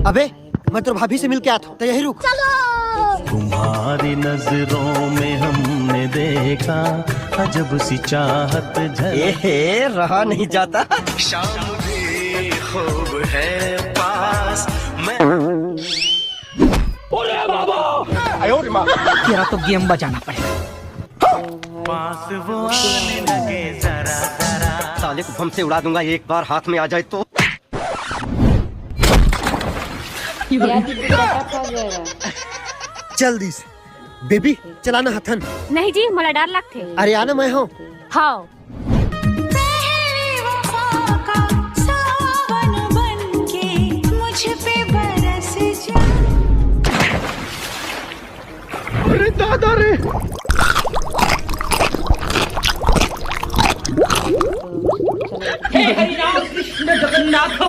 अबे मैं तो भाभी से मिल के आता हूँ, तो यही रुक। तुम्हारी नजरों में हमने देखा अजब सी चाहत रहा नहीं जाता। शाम भी खूब है पास मैं। तेरा तो गेम बजाना पड़ेगा। पास वो आने लगे जरा जरा। साले को बम से उड़ा दूंगा, एक बार हाथ में आ जाए तो। जल्दी से बेबी चलाना हथन। नहीं जी, मला डर लगते। अरे आना मैं हूँ। हाँ अरे दादा रे।